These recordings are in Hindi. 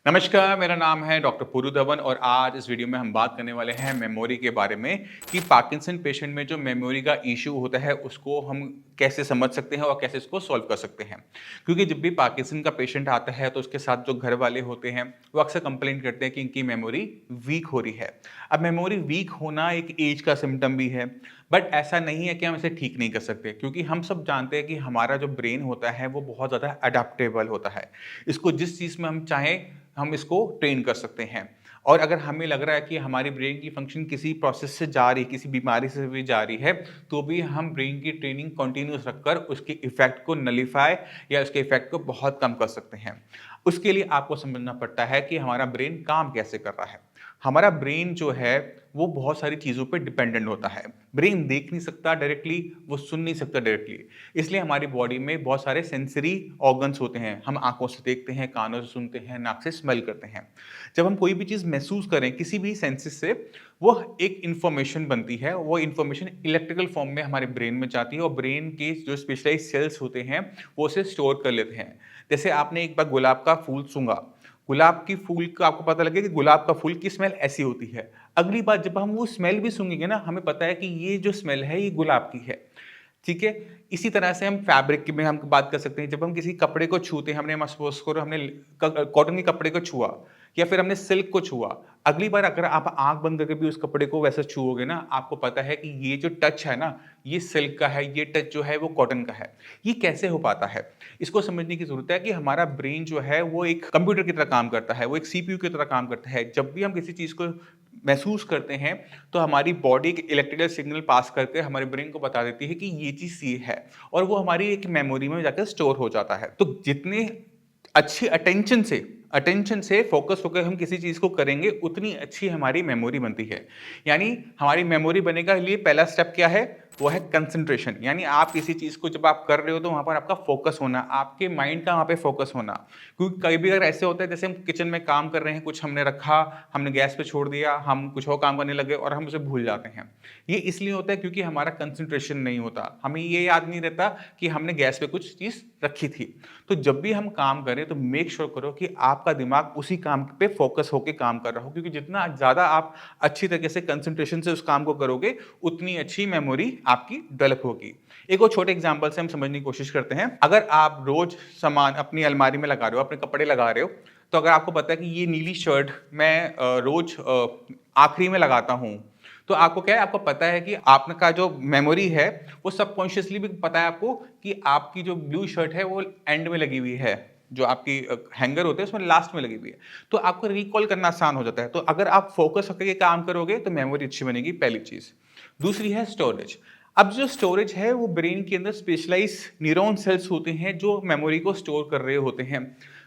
नमस्कार, मेरा नाम है डॉक्टर पुरु धवन और आज इस वीडियो में हम बात करने वाले हैं मेमोरी के बारे में कि पार्किंसन पेशेंट में जो मेमोरी का इश्यू होता है उसको हम कैसे समझ सकते हैं और कैसे इसको सॉल्व कर सकते हैं। क्योंकि जब भी पार्किंसन का पेशेंट आता है तो उसके साथ जो घर वाले होते हैं वो अक्सर कंप्लेंट करते हैं कि इनकी मेमोरी वीक हो रही है। अब मेमोरी वीक होना एक एज का सिम्टम भी है, बट ऐसा नहीं है कि हम इसे ठीक नहीं कर सकते, क्योंकि हम सब जानते हैं कि हमारा जो ब्रेन होता है वो बहुत ज़्यादा अडेप्टेबल होता है। इसको जिस चीज़ में हम चाहें हम इसको ट्रेन कर सकते हैं। और अगर हमें लग रहा है कि हमारी ब्रेन की फंक्शन किसी प्रोसेस से जा रही, किसी बीमारी से भी जा रही है, तो भी हम ब्रेन की ट्रेनिंग कंटिन्यूअस रखकर उसके इफ़ेक्ट को नलिफाई या उसके इफ़ेक्ट को बहुत कम कर सकते हैं। उसके लिए आपको समझना पड़ता है कि हमारा ब्रेन काम कैसे कर रहा है। हमारा ब्रेन जो है वो बहुत सारी चीज़ों पे डिपेंडेंट होता है। ब्रेन देख नहीं सकता डायरेक्टली, वो सुन नहीं सकता डायरेक्टली। इसलिए हमारी बॉडी में बहुत सारे सेंसरी ऑर्गन्स होते हैं। हम आँखों से देखते हैं, कानों से सुनते हैं, नाक से स्मेल करते हैं। जब हम कोई भी चीज़ महसूस करें किसी भी सेंसेस से, वो एक इन्फॉर्मेशन बनती है। वो इन्फॉर्मेशन इलेक्ट्रिकल फॉर्म में हमारे ब्रेन में जाती है और ब्रेन के जो स्पेशलाइज्ड सेल्स होते हैं, वो उसे स्टोर कर लेते हैं। जैसे आपने एक बार गुलाब का फूल सूंघा, गुलाब की फूल का आपको पता लगे कि गुलाब का फूल की स्मेल ऐसी होती है। अगली बार जब हम वो स्मेल भी सूंघेंगे ना, हमें पता है कि ये जो स्मेल है ये गुलाब की है। ठीक है? इसी तरह से हम फैब्रिक की में हम बात कर सकते हैं। जब हम किसी कपड़े को छूते हैं, हमने सपोज़ करो हमने कॉटन के कपड़े को छुआ या फिर हमने सिल्क को छुआ। अगली बार अगर आप आँख बंद करके भी उस कपड़े को वैसे छुओगे ना, आपको पता है कि ये जो टच है ना, ये सिल्क का है, ये टच जो है वो कॉटन का है। ये कैसे हो पाता है? इसको समझने की ज़रूरत है कि हमारा ब्रेन जो है वो एक कंप्यूटर की तरह काम करता है, वो एक सीपीयू की तरह काम करता है। जब भी हम किसी चीज़ को महसूस करते हैं, तो हमारी बॉडी एक इलेक्ट्रिकल सिग्नल पास करके हमारे ब्रेन को बता देती है कि ये चीज़ ये है और वो हमारी एक मेमोरी में जाकर स्टोर हो जाता है। तो जितने अच्छी अटेंशन से फ़ोकस होकर हम किसी चीज़ को करेंगे, उतनी अच्छी हमारी मेमोरी बनती है। यानी हमारी मेमोरी बनने का लिए पहला स्टेप क्या है? वो है कंसंट्रेशन। यानी आप किसी चीज़ को जब आप कर रहे हो तो वहाँ पर आपका फ़ोकस होना, आपके माइंड का वहाँ पे फ़ोकस होना। क्योंकि कई भी अगर ऐसे होता है जैसे हम किचन में काम कर रहे हैं, कुछ हमने रखा, हमने गैस पे छोड़ दिया, हम कुछ और काम करने लगे और हम उसे भूल जाते हैं। ये इसलिए होता है क्योंकि हमारा कंसंट्रेशन नहीं होता। हमें ये याद नहीं रहता कि हमने गैस पे कुछ चीज़ रखी थी। तो जब भी हम काम करें तो मेक श्योर करो कि आपका दिमाग उसी काम पे फोकस होके काम कर रहा हो, क्योंकि जितना ज़्यादा आप अच्छी तरीके से कंसंट्रेशन से उस काम को करोगे, उतनी अच्छी मेमोरी आपकी डेवलप होगी। एक और छोटे एग्जांपल से हम समझने की कोशिश करते हैं। अगर आप रोज सामान अपनी अलमारी में लगा रहे हो, अपने कपड़े लगा रहे हो, तो अगर आपको पता है कि ये नीली शर्ट मैं रोज आखिरी में लगाता हूँ, तो आपको क्या है, आपको पता है कि आपका जो मेमोरी है वो सबकॉन्शियसली भी पता है आपको कि आपकी जो ब्लू शर्ट है वो एंड में लगी हुई है, जो आपकी हैंगर होते हैं उसमें लास्ट में लगी हुई है। तो आपको रिकॉल करना आसान हो जाता है। तो अगर आप फोकस होकर के काम करोगे तो मेमोरी अच्छी बनेगी, पहली चीज़। दूसरी है स्टोरेज। अब जो स्टोरेज है वो ब्रेन के अंदर स्पेशलाइज न्यूरॉन सेल्स होते हैं जो मेमोरी को स्टोर कर रहे होते हैं।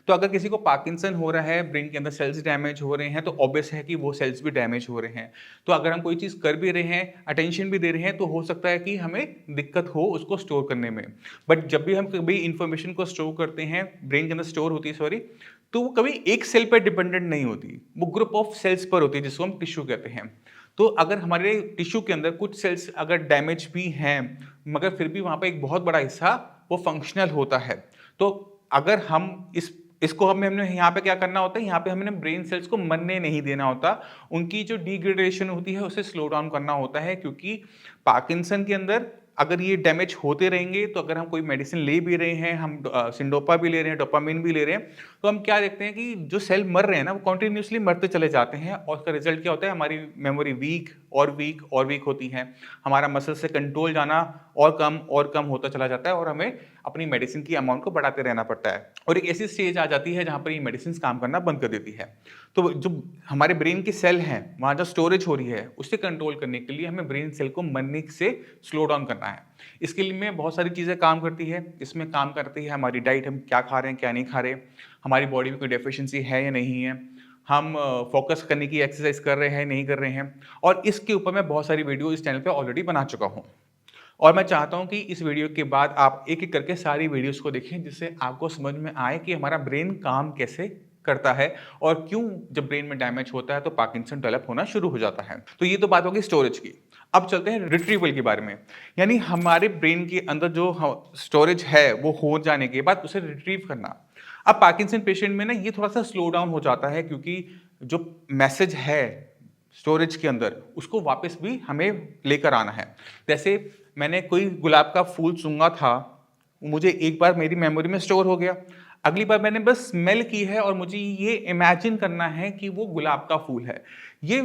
तो अगर किसी को पार्किंसन हो रहा है, ब्रेन के अंदर सेल्स डैमेज हो रहे हैं, तो ऑब्वियस है कि वो सेल्स भी डैमेज हो रहे हैं। तो अगर हम कोई चीज़ कर भी रहे हैं, अटेंशन भी दे रहे हैं, तो हो सकता है कि हमें दिक्कत हो उसको स्टोर करने में। बट जब भी हम कभी इन्फॉर्मेशन को स्टोर करते हैं, ब्रेन के अंदर स्टोर होती है, सॉरी, तो वो कभी एक सेल पर डिपेंडेंट नहीं होती, वो ग्रुप ऑफ सेल्स पर होती है जिसको हम टिश्यू कहते हैं। तो अगर हमारे टिश्यू के अंदर कुछ सेल्स अगर डैमेज भी हैं, मगर फिर भी वहाँ पे एक बहुत बड़ा हिस्सा वो फंक्शनल होता है। तो अगर हम इसको हमने यहाँ पे क्या करना होता है, यहाँ पे हमने ब्रेन सेल्स को मरने नहीं देना होता, उनकी जो डिग्रेडेशन होती है उसे स्लो डाउन करना होता है। क्योंकि पार्किंसन के अंदर अगर ये डैमेज होते रहेंगे, तो अगर हम कोई मेडिसिन ले भी रहे हैं, हम सिंडोपा भी ले रहे हैं, डोपामिन भी ले रहे हैं, तो हम क्या देखते हैं कि जो सेल मर रहे हैं ना वो कंटिन्यूअसली मरते चले जाते हैं और उसका रिजल्ट क्या होता है, हमारी मेमोरी वीक और वीक और वीक होती है। हमारा मसल से कंट्रोल जाना और कम होता चला जाता है और हमें अपनी मेडिसिन की अमाउंट को बढ़ाते रहना पड़ता है और एक ऐसी स्टेज आ जाती है जहाँ पर ये मेडिसिन काम करना बंद कर देती है। तो जो हमारे ब्रेन की सेल हैं, वहाँ जो स्टोरेज हो रही है उसे कंट्रोल करने के लिए हमें ब्रेन सेल को मरने से स्लो डाउन करना है। इसके लिए में बहुत सारी चीज़ें काम करती है। इसमें काम करती है हमारी डाइट, हम क्या खा रहे हैं क्या नहीं खा रहे, हमारी बॉडी में कोई डेफिशिएंसी है या नहीं है, हम फोकस करने की एक्सरसाइज कर रहे हैं नहीं कर रहे हैं। और इसके ऊपर मैं बहुत सारी वीडियो इस चैनल पे ऑलरेडी बना चुका हूँ और मैं चाहता हूँ कि इस वीडियो के बाद आप एक-एक करके सारी वीडियोज़ को देखें, जिससे आपको समझ में आए कि हमारा ब्रेन काम कैसे करता है और क्यों जब ब्रेन में डैमेज होता है तो पार्किंसन डेवलप होना शुरू हो जाता है। तो ये तो बात होगी स्टोरेज की। अब चलते हैं रिट्रीवल के बारे में। यानी हमारे ब्रेन के अंदर जो स्टोरेज है वो हो जाने के बाद उसे रिट्रीव करना। अब पार्किंसन पेशेंट में ना ये थोड़ा-सा स्लो डाउन हो जाता है क्योंकि जो मैसेज है स्टोरेज के अंदर, उसको वापस भी हमें लेकर आना है। जैसे मैंने कोई गुलाब का फूल सूँघा था, मुझे एक बार मेरी मेमोरी में स्टोर हो गया। अगली बार मैंने बस स्मेल की है और मुझे ये इमेजिन करना है कि वो गुलाब का फूल है। ये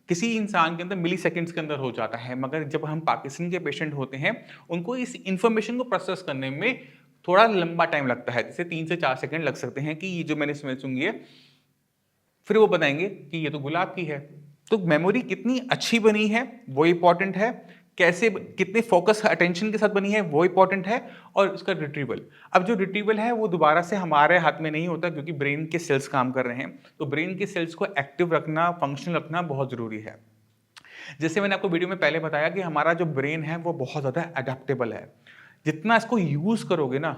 किसी इंसान के अंदर मिलीसेकंड्स के अंदर हो जाता है, मगर जब हम पार्किंसन के पेशेंट होते हैं, उनको इस इन्फॉर्मेशन को प्रोसेस करने में थोड़ा लंबा टाइम लगता है। जैसे 3 से 4 सेकंड लग सकते हैं कि ये जो मैंने स्मेल सूँघी है, फिर वो बताएँगे कि ये तो गुलाब की है। तो मेमोरी कितनी अच्छी बनी है, वो इम्पोर्टेंट है। कैसे कितने फ़ोकस अटेंशन के साथ बनी है, वो इम्पोर्टेंट है और उसका रिट्रीवल। अब जो रिट्रीवल है, वो दोबारा से हमारे हाथ में नहीं होता क्योंकि ब्रेन के सेल्स काम कर रहे हैं। तो ब्रेन के सेल्स को एक्टिव रखना, फंक्शनल रखना बहुत ज़रूरी है। जैसे मैंने आपको वीडियो में पहले बताया कि हमारा जो ब्रेन है, वो बहुत ज़्यादा एडैप्टेबल है। जितना इसको यूज़ करोगे ना,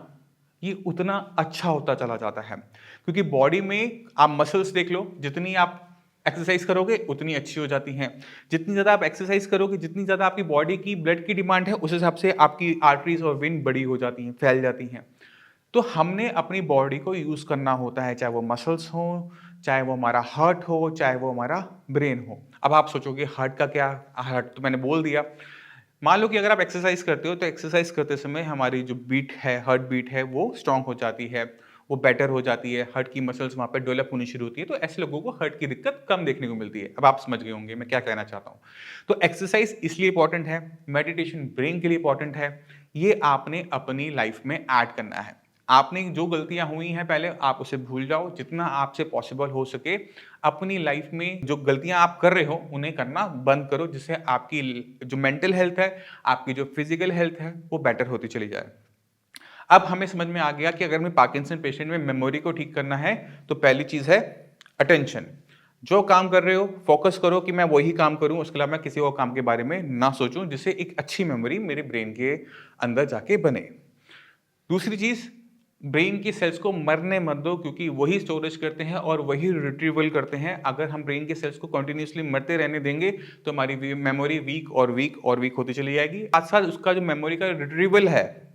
ये उतना अच्छा होता चला जाता है। क्योंकि बॉडी में आप मसल्स देख लो, जितनी आप एक्सरसाइज करोगे उतनी अच्छी हो जाती हैं। जितनी ज़्यादा आप एक्सरसाइज करोगे, जितनी ज़्यादा आपकी बॉडी की ब्लड की डिमांड है, उस हिसाब से आपकी आर्टरीज और वेन बड़ी हो जाती हैं, फैल जाती हैं। तो हमने अपनी बॉडी को यूज़ करना होता है, चाहे वो मसल्स हों, चाहे वो हमारा हार्ट हो, चाहे वो हमारा ब्रेन हो। अब आप सोचोगे हार्ट का क्या? हार्ट तो मैंने बोल दिया। मान लो कि अगर आप एक्सरसाइज करते हो, तो एक्सरसाइज करते समय हमारी जो बीट है, हार्ट बीट है, वो स्ट्रांग हो जाती है, वो बेटर हो जाती है, हार्ट की मसल्स वहाँ पे डेवलप होनी शुरू होती है, तो ऐसे लोगों को हार्ट की दिक्कत कम देखने को मिलती है। अब आप समझ गए होंगे मैं क्या कहना चाहता हूँ। तो एक्सरसाइज इसलिए इंपॉर्टेंट है, मेडिटेशन ब्रेन के लिए इंपॉर्टेंट है, ये आपने अपनी लाइफ में ऐड करना है। आपने जो गलतियां हुई हैं पहले आप उसे भूल जाओ, जितना आपसे पॉसिबल हो सके अपनी लाइफ में जो गलतियां आप कर रहे हो उन्हें करना बंद करो, जिससे आपकी जो मेंटल हेल्थ है, आपकी जो फिजिकल हेल्थ है, वो बेटर होती चली जाए। अब हमें समझ में आ गया कि अगर मैं पार्किंसन पेशेंट में मेमोरी को ठीक करना है, तो पहली चीज है अटेंशन। जो काम कर रहे हो फोकस करो कि मैं वही काम करूं, उसके अलावा मैं किसी और काम के बारे में ना सोचूं, जिससे एक अच्छी मेमोरी मेरे ब्रेन के अंदर जाके बने। दूसरी चीज, ब्रेन की सेल्स को मरने मत दो, क्योंकि वही स्टोरेज करते हैं और वही रिट्रीवल करते हैं। अगर हम ब्रेन के सेल्स को कंटिन्यूअसली मरते रहने देंगे, तो हमारी मेमोरी वीक और वीक और वीक होती चली जाएगी। साथ साथ उसका जो मेमोरी का रिट्रीवल है,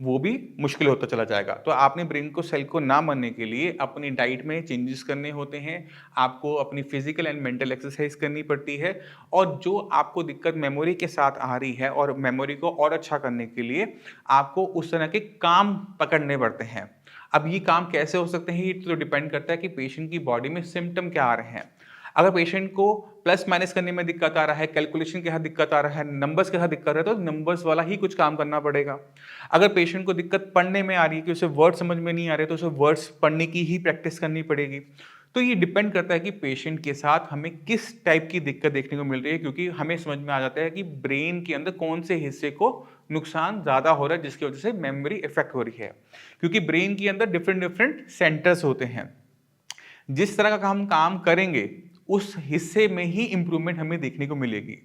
वो भी मुश्किल होता चला जाएगा। तो आपने ब्रेन को सेल को ना मरने के लिए अपनी डाइट में चेंजेस करने होते हैं, आपको अपनी फिजिकल एंड मेंटल एक्सरसाइज करनी पड़ती है, और जो आपको दिक्कत मेमोरी के साथ आ रही है और मेमोरी को और अच्छा करने के लिए आपको उस तरह के काम पकड़ने पड़ते हैं। अब ये काम कैसे हो सकते हैं, ये तो डिपेंड करता है कि पेशेंट की बॉडी में सिम्टम क्या आ रहे हैं। अगर पेशेंट को प्लस माइनस करने में दिक्कत आ रहा है, कैलकुलेशन के साथ दिक्कत आ रहा है, नंबर्स के साथ दिक्कत आ रहा है, तो नंबर्स वाला ही कुछ काम करना पड़ेगा। अगर पेशेंट को दिक्कत पढ़ने में आ रही है कि उसे वर्ड समझ में नहीं आ रहे, तो उसे वर्ड्स पढ़ने की ही प्रैक्टिस करनी पड़ेगी। तो ये डिपेंड करता है कि पेशेंट के साथ हमें किस टाइप की दिक्कत देखने को मिल रही है, क्योंकि हमें समझ में आ जाता है कि ब्रेन के अंदर कौन से हिस्से को नुकसान ज्यादा हो रहा है, जिसकी वजह से मेमोरी इफेक्ट हो रही है। क्योंकि ब्रेन के अंदर डिफरेंट डिफरेंट सेंटर्स होते हैं। जिस तरह का हम काम करेंगे, उस हिस्से में ही इंप्रूवमेंट हमें देखने को मिलेगी।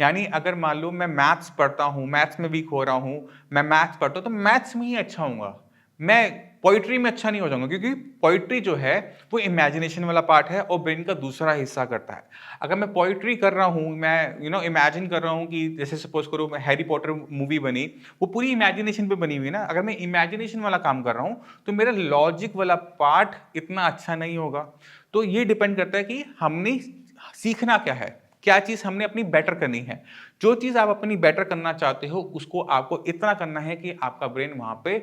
यानी अगर मान लो मैं मैथ्स पढ़ता हूँ, मैथ्स में वीक हो रहा हूँ, मैं मैथ्स पढ़ता हूँ तो मैथ्स में ही अच्छा होऊंगा, मैं पोइट्री में अच्छा नहीं हो जाऊंगा, क्योंकि पोइट्री जो है वो इमेजिनेशन वाला पार्ट है और ब्रेन का दूसरा हिस्सा करता है। अगर मैं पोइट्री कर रहा हूँ, मैं इमेजिन कर रहा हूँ कि जैसे सपोज करो मैं हैरी पॉटर मूवी बनी, वो पूरी इमेजिनेशन पे बनी हुई ना, अगर मैं इमेजिनेशन वाला काम कर रहा हूँ तो मेरा लॉजिक वाला पार्ट इतना अच्छा नहीं होगा। तो ये डिपेंड करता है कि हमने सीखना क्या है, क्या चीज हमने अपनी बेटर करनी है। जो चीज आप अपनी बेटर करना चाहते हो, उसको आपको इतना करना है कि आपका ब्रेन वहां पे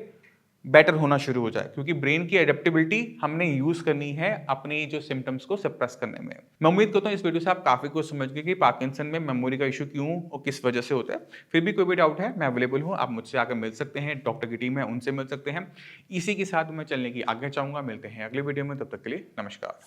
बेटर होना शुरू हो जाए, क्योंकि ब्रेन की एडेप्टेबिलिटी हमने यूज करनी है अपनी जो सिम्टम्स को सप्रेस करने में। मैं उम्मीद करता हूं इस वीडियो से आप काफी कुछ समझ गए कि पार्किंसन में मेमोरी का इशू क्यों और किस वजह से होता है। फिर भी कोई भी डाउट है, मैं अवेलेबल हूं, आप मुझसे आकर मिल सकते हैं, डॉक्टर की टीम है उनसे मिल सकते हैं। इसी के साथ मैं चलने की आज्ञा चाहूंगा। मिलते हैं अगले वीडियो में, तब तक के लिए नमस्कार।